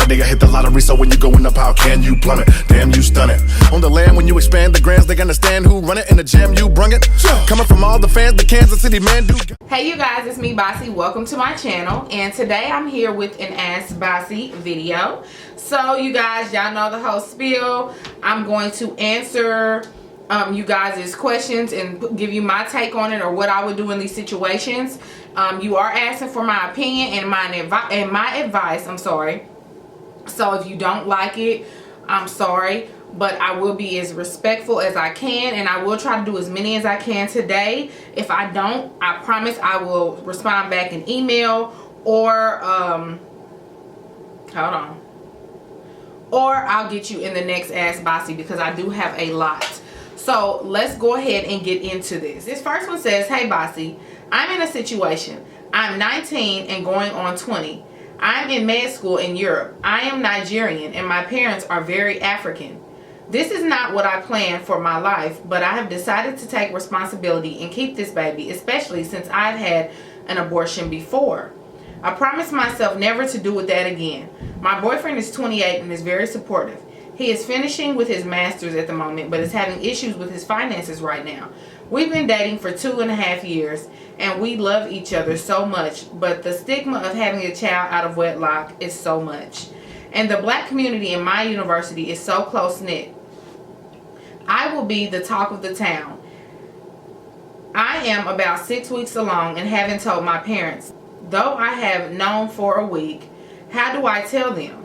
a nigga hit the lottery, so when you going up, how can you plummet? Damn, you stun it. On the land, when you expand the grands, they understand who run it. In the jam, you brung it. Coming from all the fans, the Kansas City man do. Hey you guys, it's me Basie. Welcome to my channel, and today I'm here with an Ask Basie video. So you guys, y'all know the whole spiel. I'm going to answer you guys' questions and give you my take on it, or what I would do in these situations. You are asking for my opinion and my advice. I'm sorry. So if you don't like it, I'm sorry, but I will be as respectful as I can, and I will try to do as many as I can today. If I don't, I promise I will respond back in email, or hold on, or I'll get you in the next Ask Basie, because I do have a lot. So let's go ahead and get into this. This first one says, hey Basie, I'm in a situation. I'm 19 and going on 20. I'm in med school in Europe. I am Nigerian and my parents are very African. This is not what I planned for my life, but I have decided to take responsibility and keep this baby, especially since I've had an abortion before. I promised myself never to do that again. My boyfriend is 28 and is very supportive. He is finishing with his master's at the moment, but is having issues with his finances right now. We've been dating for 2.5 years, and we love each other so much, but the stigma of having a child out of wedlock is so much. And the black community in my university is so close-knit. I will be the talk of the town. I am about 6 weeks along and haven't told my parents. Though I have known for a week, how do I tell them?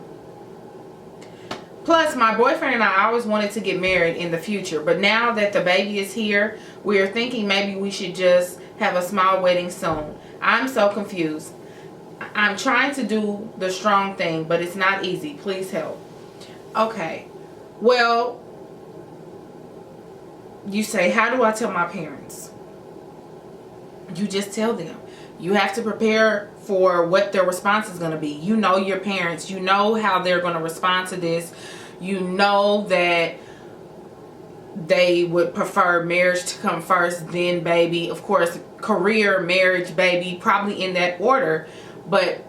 Plus, my boyfriend and I always wanted to get married in the future, but now that the baby is here, we are thinking maybe we should just have a small wedding soon. I'm so confused. I'm trying to do the strong thing, but it's not easy. Please help. Okay. Well, you say, how do I tell my parents? You just tell them. You have to prepare for what their response is going to be. You know your parents. You know how they're going to respond to this. You know that they would prefer marriage to come first, then baby. Of course, career, marriage, baby, probably in that order. But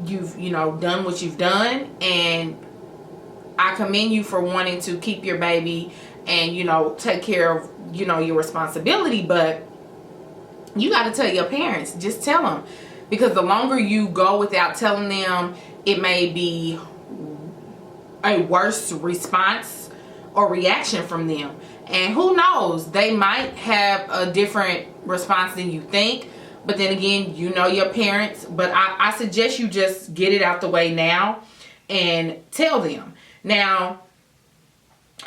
you've, done what you've done. And I commend you for wanting to keep your baby and, take care of, your responsibility. But you got to tell your parents. Just tell them. Because the longer you go without telling them, it may be a worse response or reaction from them. And who knows, they might have a different response than you think. But then again, you know your parents. But I suggest you just get it out the way now and tell them. Now,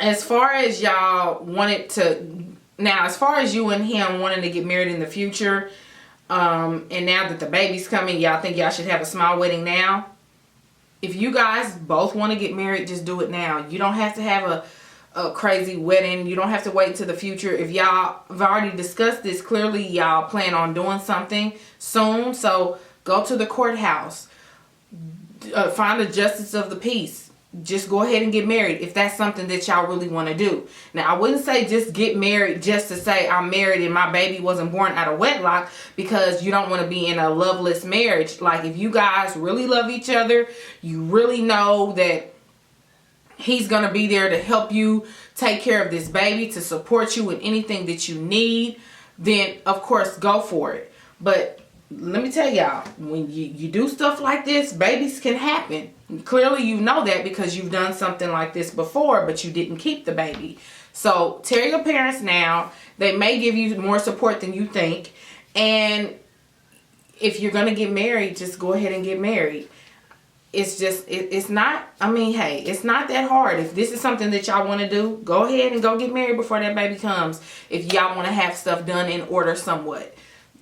as far as y'all wanted to... Now, as far as you and him wanting to get married in the future, and now that the baby's coming, y'all think y'all should have a small wedding now? If you guys both want to get married, just do it now. You don't have to have a crazy wedding. You don't have to wait until the future. If y'all have already discussed this, clearly y'all plan on doing something soon. So go to the courthouse. Find a justice of the peace. Just go ahead and get married if that's something that y'all really want to do. Now, I wouldn't say just get married just to say I'm married and my baby wasn't born out of wedlock, because you don't want to be in a loveless marriage. Like, if you guys really love each other, you really know that he's going to be there to help you take care of this baby, to support you in anything that you need, then of course go for it. But let me tell y'all, when you do stuff like this, babies can happen. Clearly you know that because you've done something like this before, but you didn't keep the baby. So tell your parents now. They may give you more support than you think. And if you're going to get married, just go ahead and get married. It's just, it's not, hey, it's not that hard. If this is something that y'all want to do, go ahead and go get married before that baby comes. If y'all want to have stuff done in order somewhat.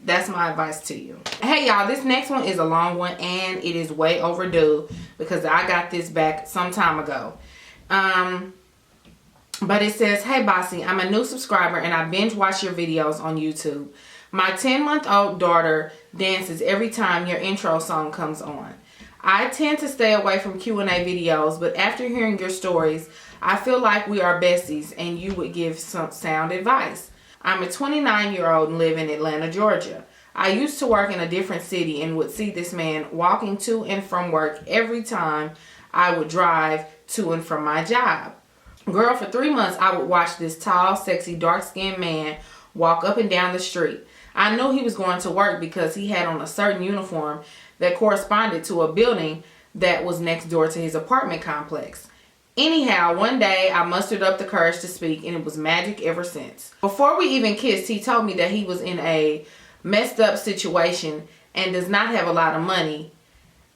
That's my advice to you. Hey y'all, this next one is a long one and it is way overdue because I got this back some time ago. But it says, hey Basie, I'm a new subscriber and I binge watch your videos on YouTube. My 10-month-old daughter dances every time your intro song comes on. I tend to stay away from Q&A videos, but after hearing your stories, I feel like we are besties and you would give some sound advice. I'm a 29-year-old and live in Atlanta, Georgia. I used to work in a different city and would see this man walking to and from work every time I would drive to and from my job. Girl, for 3 months, I would watch this tall, sexy, dark-skinned man walk up and down the street. I knew he was going to work because he had on a certain uniform that corresponded to a building that was next door to his apartment complex. Anyhow, one day I mustered up the courage to speak, and it was magic ever since. Before we even kissed, he told me that he was in a messed up situation and does not have a lot of money,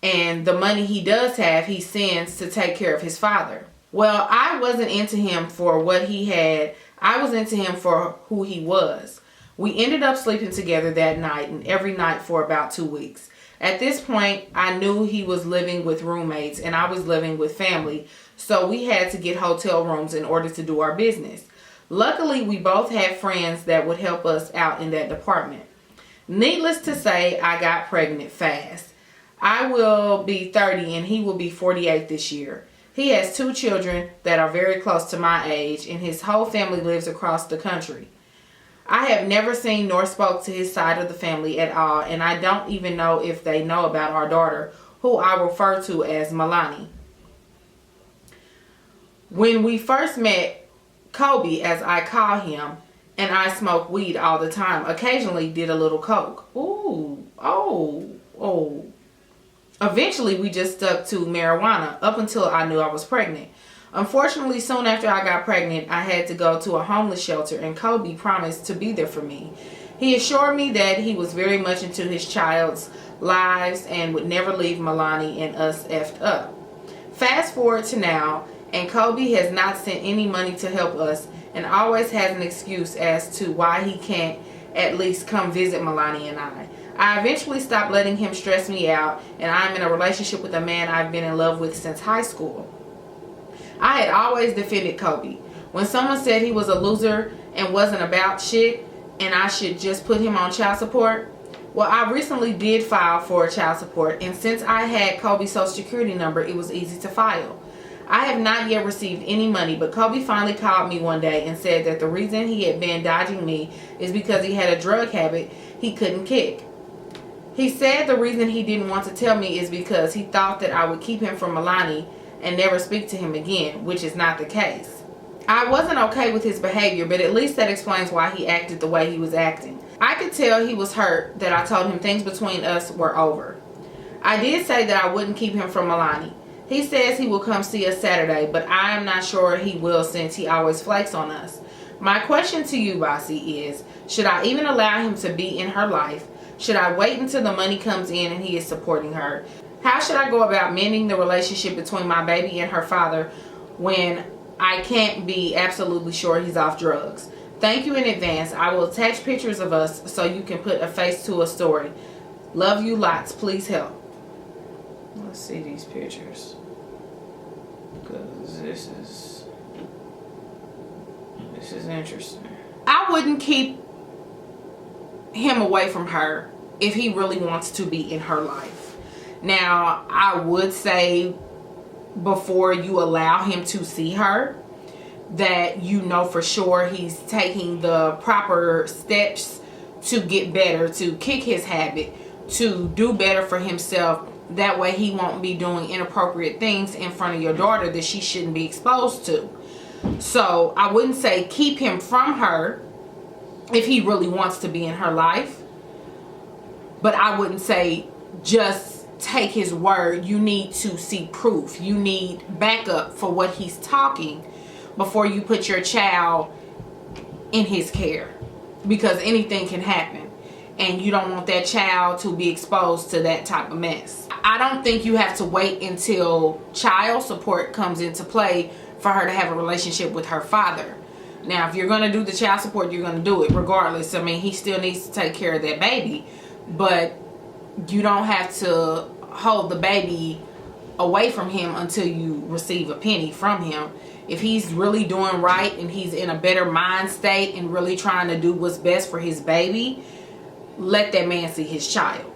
and the money he does have he sends to take care of his father. Well, I wasn't into him for what he had. I was into him for who he was. We ended up sleeping together that night and every night for about 2 weeks. At this point, I knew he was living with roommates and I was living with family, so we had to get hotel rooms in order to do our business. Luckily, we both had friends that would help us out in that department. Needless to say, I got pregnant fast. I will be 30 and he will be 48 this year. He has 2 children that are very close to my age, and his whole family lives across the country. I have never seen nor spoke to his side of the family at all, and I don't even know if they know about our daughter, who I refer to as Milani. When we first met, Kobe, as I call him, and I smoke weed all the time, occasionally did a little coke. Eventually, we just stuck to marijuana up until I knew I was pregnant. Unfortunately, soon after I got pregnant, I had to go to a homeless shelter, and Kobe promised to be there for me. He assured me that he was very much into his child's lives and would never leave Milani and us effed up. Fast forward to now, and Kobe has not sent any money to help us and always has an excuse as to why he can't at least come visit Milani and I. I eventually stopped letting him stress me out, and I'm in a relationship with a man I've been in love with since high school. I had always defended Kobe. When someone said he was a loser and wasn't about shit and I should just put him on child support, well, I recently did file for child support, and since I had Kobe's social security number, it was easy to file. I have not yet received any money, but Kobe finally called me one day and said that the reason he had been dodging me is because he had a drug habit he couldn't kick. He said the reason he didn't want to tell me is because he thought that I would keep him from Milani and never speak to him again, which is not the case. I wasn't okay with his behavior, but at least that explains why he acted the way he was acting. I could tell he was hurt that I told him things between us were over. I did say that I wouldn't keep him from Milani. He says he will come see us Saturday, but I am not sure he will since he always flakes on us. My question to you, Basie, is, should I even allow him to be in her life? Should I wait until the money comes in and he is supporting her? How should I go about mending the relationship between my baby and her father when I can't be absolutely sure he's off drugs? Thank you in advance. I will attach pictures of us so you can put a face to a story. Love you lots. Please help. Let's see these pictures, because this is interesting. I wouldn't keep him away from her if he really wants to be in her life. Now, I would say before you allow him to see her, that you know for sure he's taking the proper steps to get better, to kick his habit, to do better for himself. That way he won't be doing inappropriate things in front of your daughter that she shouldn't be exposed to. So I wouldn't say keep him from her if he really wants to be in her life. But I wouldn't say just take his word. You need to see proof. You need backup for what he's talking before you put your child in his care, because anything can happen and you don't want that child to be exposed to that type of mess. I don't think you have to wait until child support comes into play for her to have a relationship with her father. Now, if you're going to do the child support, you're going to do it regardless. I mean, he still needs to take care of that baby, but you don't have to hold the baby away from him until you receive a penny from him. If he's really doing right and he's in a better mind state and really trying to do what's best for his baby, let that man see his child.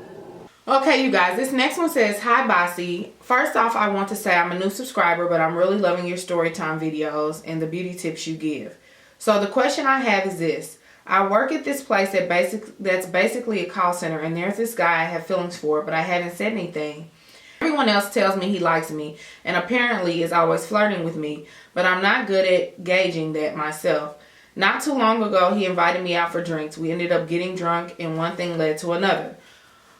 Okay, you guys, this next one says, hi Basie. First off, I want to say I'm a new subscriber, but I'm really loving your story time videos and the beauty tips you give. So the question I have is this. I work at this place that's basically a call center, and there's this guy I have feelings for, but I haven't said anything. Everyone else tells me he likes me and apparently is always flirting with me, but I'm not good at gauging that myself. Not too long ago, he invited me out for drinks. We ended up getting drunk and one thing led to another.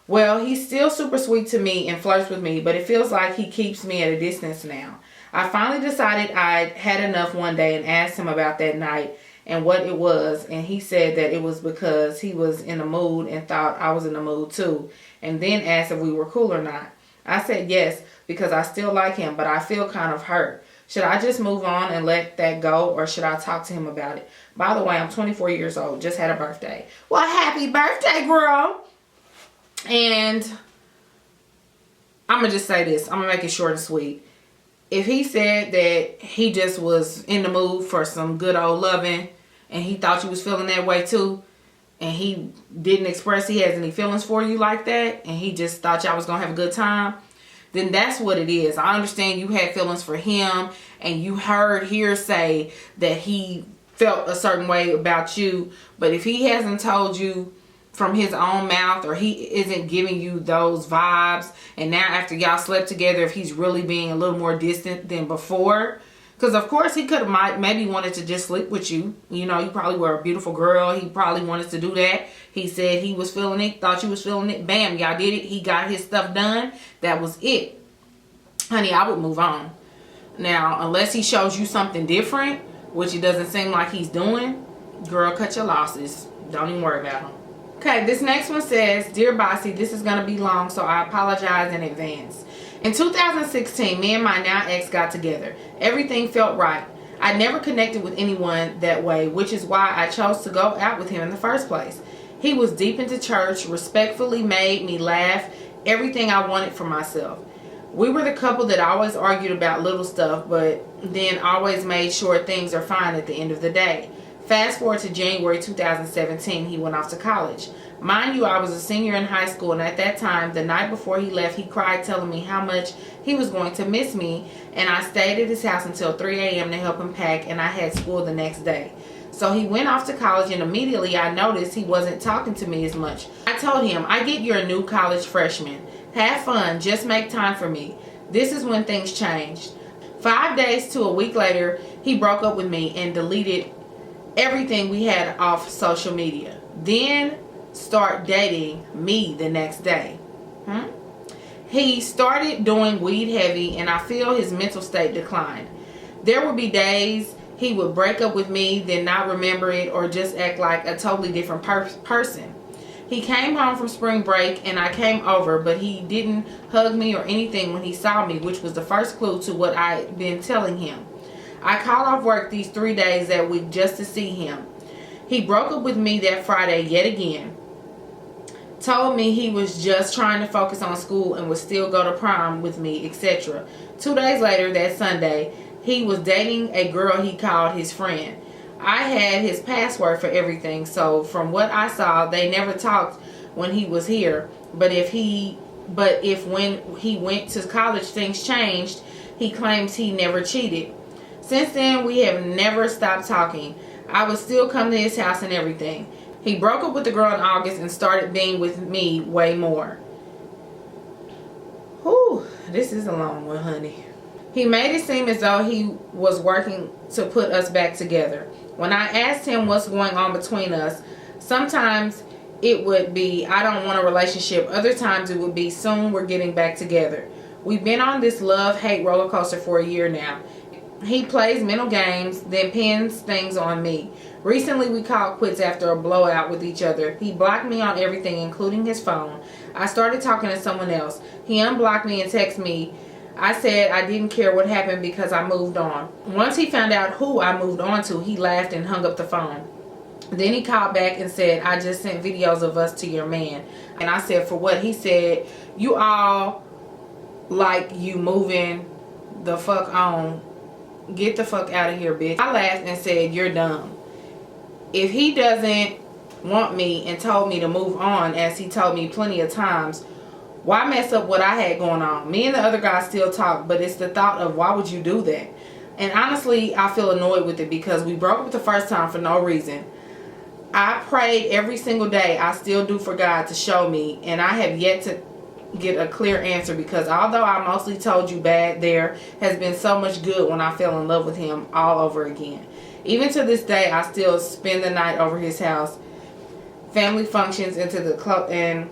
Well, he's still super sweet to me and flirts with me, but it feels like he keeps me at a distance now. I finally decided I'd had enough one day and asked him about that night and what it was, and he said that it was because he was in the mood and thought I was in the mood too, and then asked if we were cool or not. I said yes, because I still like him, but I feel kind of hurt. Should I just move on and let that go, or should I talk to him about it? By the way, I'm 24 years old, just had a birthday. Well, happy birthday, girl! And I'm going to just say this. I'm going to make it short and sweet. If he said that he just was in the mood for some good old loving and he thought you was feeling that way too, and he didn't express he has any feelings for you like that, and he just thought y'all was going to have a good time, then that's what it is. I understand you had feelings for him and you heard hearsay that he felt a certain way about you, but if he hasn't told you from his own mouth, or he isn't giving you those vibes, and now after y'all slept together, if he's really being a little more distant than before, because of course he could have maybe wanted to just sleep with you. You know, you probably were a beautiful girl. He probably wanted to do that. He said he was feeling it, thought you was feeling it. Bam, y'all did it. He got his stuff done. That was it. Honey, I would move on. Now, unless he shows you something different, which it doesn't seem like he's doing, girl, cut your losses. Don't even worry about him. Okay, this next one says, Dear Basie, this is going to be long, so I apologize in advance. In 2016, me and my now ex got together. Everything felt right. I never connected with anyone that way, which is why I chose to go out with him in the first place. He was deep into church, respectfully made me laugh, everything I wanted for myself. We were the couple that always argued about little stuff, but then always made sure things are fine at the end of the day. Fast forward to January 2017, he went off to college. Mind you, I was a senior in high school, and at that time, the night before he left, he cried telling me how much he was going to miss me, and I stayed at his house until 3 a.m. to help him pack, and I had school the next day. So he went off to college, and immediately I noticed he wasn't talking to me as much. I told him, I get you're a new college freshman. Have fun, just make time for me. This is when things changed. 5 days to a week later, he broke up with me and deleted everything we had off social media. Then start dating me the next day. He started doing weed heavy, and I feel his mental state declined. There would be days he would break up with me, then not remember it, or just act like a totally different person. He came home from spring break and I came over, but he didn't hug me or anything when he saw me, which was the first clue to what I'd been telling him. I called off work these 3 days that week just to see him. He broke up with me that Friday yet again. Told me he was just trying to focus on school and would still go to prom with me, etc. 2 days later, that Sunday, he was dating a girl he called his friend. I had his password for everything, so from what I saw, they never talked when he was here. But if when he went to college things changed, he claims he never cheated. Since then, we have never stopped talking. I would still come to his house and everything. He broke up with the girl in August and started being with me way more. Whew, this is a long one, honey. He made it seem as though he was working to put us back together. When I asked him what's going on between us, sometimes it would be, I don't want a relationship. Other times it would be, soon we're getting back together. We've been on this love-hate roller coaster for a year now. He plays mental games, then pins things on me. Recently, we called quits after a blowout with each other. He blocked me on everything, including his phone. I started talking to someone else. He unblocked me and texted me. I said I didn't care what happened because I moved on. Once he found out who I moved on to, he laughed and hung up the phone. Then he called back and said, I just sent videos of us to your man. And I said, for what? He said, you all like you moving the fuck on. Get the fuck out of here, bitch. I laughed and said, you're dumb. If he doesn't want me and told me to move on, as he told me plenty of times, why mess up what I had going on? Me and the other guy still talk, but it's the thought of why would you do that? And honestly, I feel annoyed with it because we broke up the first time for no reason. I prayed every single day. I still do for God to show me, and I have yet to get a clear answer, because although I mostly told you bad, there has been so much good when I fell in love with him all over again. Even to this day, I still spend the night over his house, family functions, and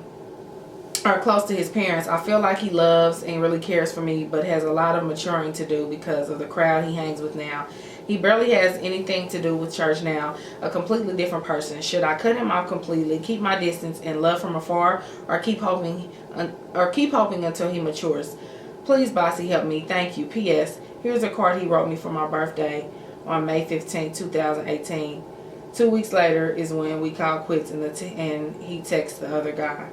are close to his parents. I feel like he loves and really cares for me, but has a lot of maturing to do because of the crowd he hangs with now. He barely has anything to do with church now. A completely different person. Should I cut him off completely, keep my distance and love from afar, or keep hoping until he matures? Please, Basie, help me. Thank you. P.S. Here's a card he wrote me for my birthday on May 15, 2018. 2 weeks later is when we called quits, and he texts the other guy.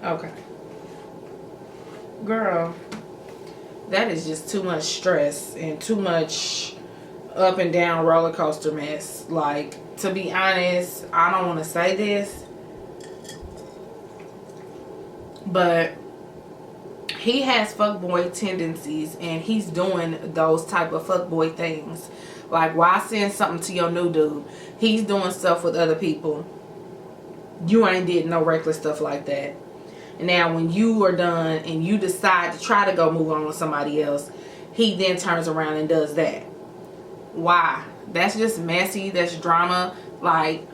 Okay. Girl, that is just too much stress and too much up and down roller coaster mess. Like, to be honest, I don't want to say this, but he has fuckboy tendencies, and he's doing those type of fuckboy things. Like, why send something to your new dude? He's doing stuff with other people. You ain't did no reckless stuff like that. And now when you are done and you decide to try to go move on with somebody else, he then turns around and does that. Why? That's just messy. That's drama. Like,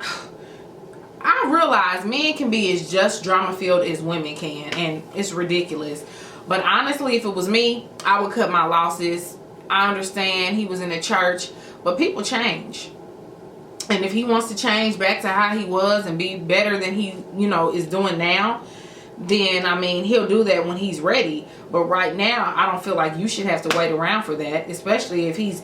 I realize men can be as just drama filled as women can, and it's ridiculous. But honestly, if it was me, I would cut my losses. I understand he was in the church, but people change. And if he wants to change back to how he was and be better than he, is doing now, then, I mean, he'll do that when he's ready. But right now, I don't feel like you should have to wait around for that, especially if he's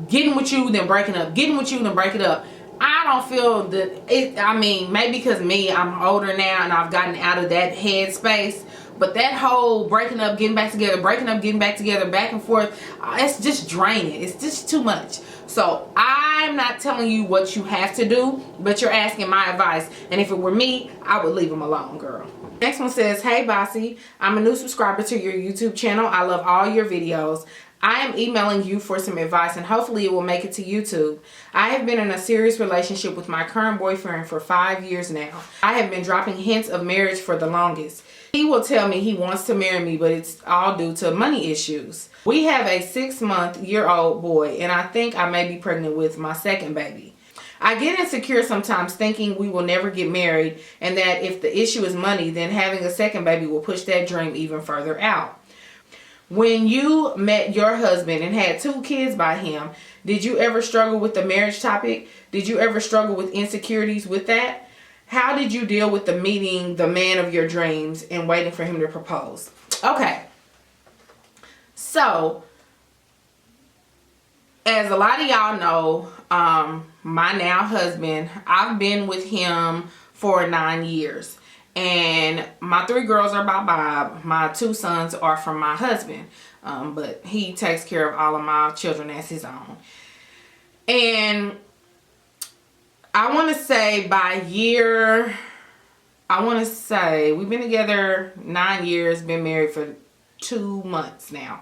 getting with you, then breaking up, getting with you, then breaking up. I don't feel that I mean, maybe because I'm older now and I've gotten out of that headspace. But that whole breaking up, getting back together, breaking up, getting back together, back and forth, it's just draining. It's just too much. So I'm not telling you what you have to do, but you're asking my advice. And if it were me, I would leave him alone, girl. Next one says, hey Basie, I'm a new subscriber to your YouTube channel. I love all your videos. I am emailing you for some advice, and hopefully it will make it to YouTube. I have been in a serious relationship with my current boyfriend for 5 years now. I have been dropping hints of marriage for the longest. He will tell me he wants to marry me, but it's all due to money issues. We have a 6-month-old boy, and I think I may be pregnant with my second baby. I get insecure sometimes, thinking we will never get married, and that if the issue is money, then having a second baby will push that dream even further out. When you met your husband and had 2 kids by him, did you ever struggle with the marriage topic? Did you ever struggle with insecurities with that? How did you deal with the meeting the man of your dreams and waiting for him to propose? Okay. So, as a lot of y'all know, my now husband, I've been with him for 9 years. And my 3 girls are by Bob. My 2 sons are from my husband. But he takes care of all of my children as his own. And I want to say we've been together 9 years, been married for 2 months now.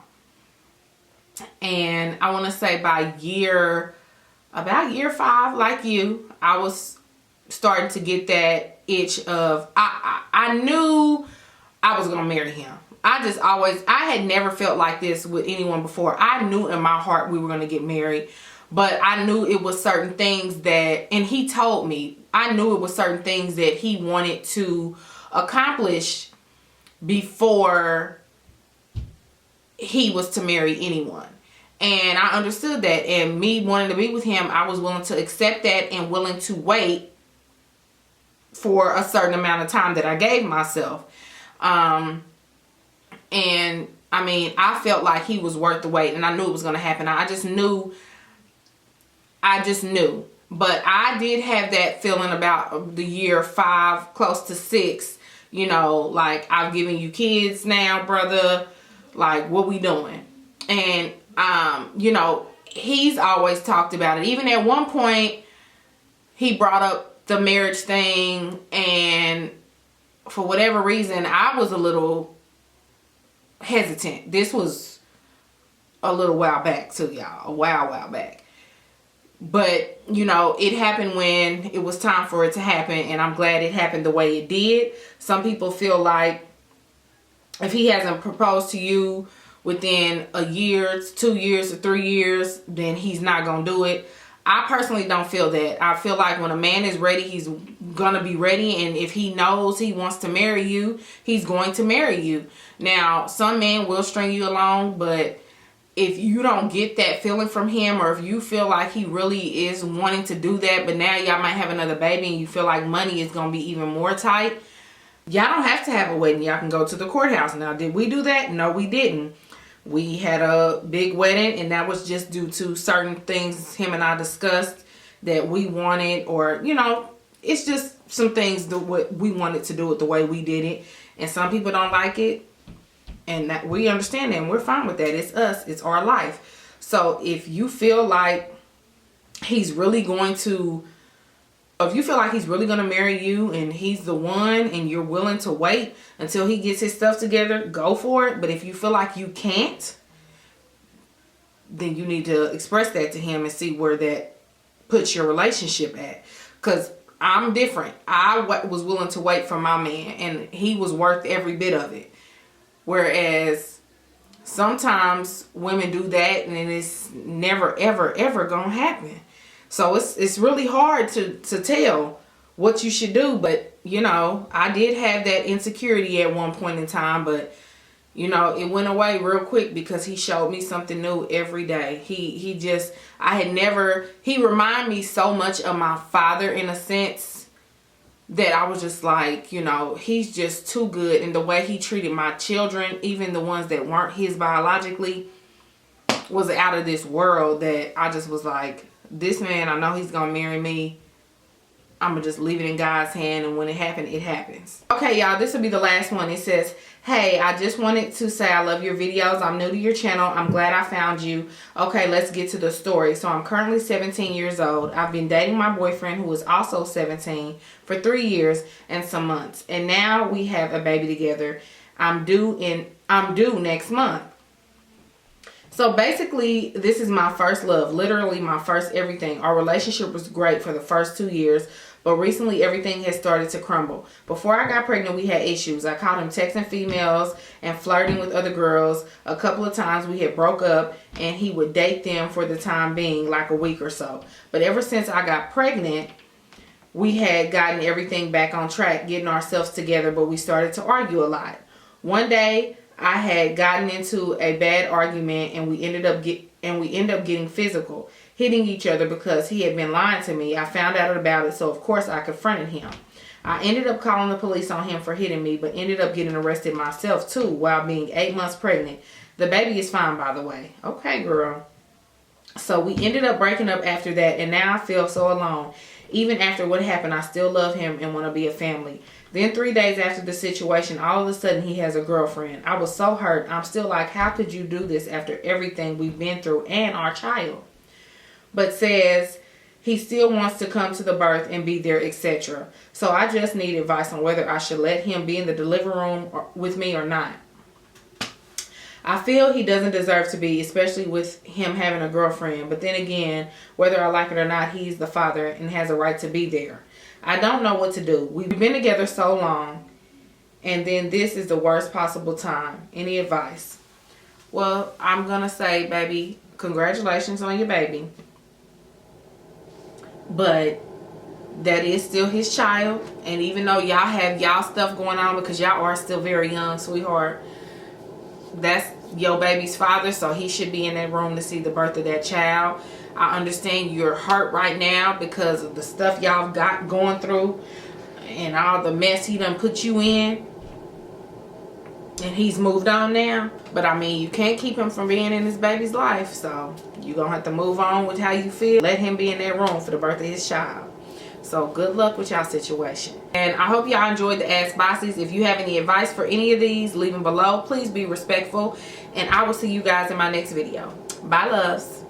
And I want to say about year 5, like you, I was starting to get that itch of, I knew I was going to marry him. I had never felt like this with anyone before. I knew in my heart we were going to get married, but I knew it was certain things that, and he told me, I knew it was certain things that he wanted to accomplish before he was to marry anyone. And I understood that, and me wanting to be with him, I was willing to accept that and willing to wait for a certain amount of time that I gave myself. And I mean, I felt like he was worth the wait, and I knew it was going to happen. I just knew. But I did have that feeling about the year 5, close to 6, like, I've given you kids now, brother, like, what we doing? And, he's always talked about it. Even at one point, he brought up the marriage thing, and for whatever reason, I was a little hesitant. This was a little while back too, y'all. A while back. But, you know, it happened when it was time for it to happen, and I'm glad it happened the way it did. Some people feel like if he hasn't proposed to you within a year, 2 years, or 3 years, then he's not going to do it. I personally don't feel that. I feel like when a man is ready, he's going to be ready. And if he knows he wants to marry you, he's going to marry you. Now, some men will string you along, but if you don't get that feeling from him, or if you feel like he really is wanting to do that, but now y'all might have another baby and you feel like money is going to be even more tight, y'all don't have to have a wedding. Y'all can go to the courthouse. Now, did we do that? No, we didn't. We had a big wedding, and that was just due to certain things him and I discussed that we wanted, or, you know, it's just some things that we wanted to do it the way we did it. And some people don't like it, and that we understand that, and we're fine with that. It's us. It's our life. So if you feel like he's really going to, if you feel like he's really going to marry you and he's the one and you're willing to wait until he gets his stuff together, go for it. But if you feel like you can't, then you need to express that to him and see where that puts your relationship at. Because I'm different. I was willing to wait for my man, and he was worth every bit of it. Whereas sometimes women do that and it's never, ever, ever gonna happen. So it's really hard to tell what you should do. But, you know, I did have that insecurity at one point in time, but, you know, it went away real quick because he showed me something new every day. He reminded me so much of my father, in a sense, that I was just like, you know, he's just too good. And the way he treated my children, even the ones that weren't his biologically, was out of this world, that I just was like, this man, I know he's gonna marry me. I'm gonna just leave it in God's hand, and when it happens, it happens. Okay, y'all, this will be the last one. It says, hey, I just wanted to say I love your videos. I'm new to your channel. I'm glad I found you. Okay, let's get to the story. So I'm currently 17 years old. I've been dating my boyfriend, who is also 17, for 3 years and some months. And now we have a baby together. I'm due next month. So basically, this is my first love, literally my first everything. Our relationship was great for the first 2 years, but recently everything has started to crumble. Before I got pregnant, we had issues. I caught him texting females and flirting with other girls. A couple of times we had broke up, and he would date them for the time being, like a week or so. But ever since I got pregnant, we had gotten everything back on track, getting ourselves together, but we started to argue a lot. One day, I had gotten into a bad argument, and we ended up getting physical, hitting each other because he had been lying to me. I found out about it, so of course I confronted him. I ended up calling the police on him for hitting me, but ended up getting arrested myself too while being 8 months pregnant. The baby is fine, by the way. Okay, girl. So we ended up breaking up after that, and now I feel so alone. Even after what happened, I still love him and want to be a family. Then 3 days after the situation, all of a sudden he has a girlfriend. I was so hurt. I'm still like, how could you do this after everything we've been through and our child? But says he still wants to come to the birth and be there, etc. So I just need advice on whether I should let him be in the delivery room with me or not. I feel he doesn't deserve to be, especially with him having a girlfriend. But then again, whether I like it or not, he's the father and has a right to be there. I don't know what to do. We've been together so long, and then this is the worst possible time. Any advice? Well, I'm going to say, baby, congratulations on your baby. But that is still his child. And even though y'all have y'all stuff going on, because y'all are still very young, sweetheart, that's your baby's father, so he should be in that room to see the birth of that child. I understand you're hurt right now because of the stuff y'all got going through and all the mess he done put you in. And he's moved on now. But I mean, you can't keep him from being in his baby's life. So you're going to have to move on with how you feel. Let him be in that room for the birth of his child. So good luck with y'all situation. And I hope y'all enjoyed the Ask Basies. If you have any advice for any of these, leave them below. Please be respectful. And I will see you guys in my next video. Bye, loves.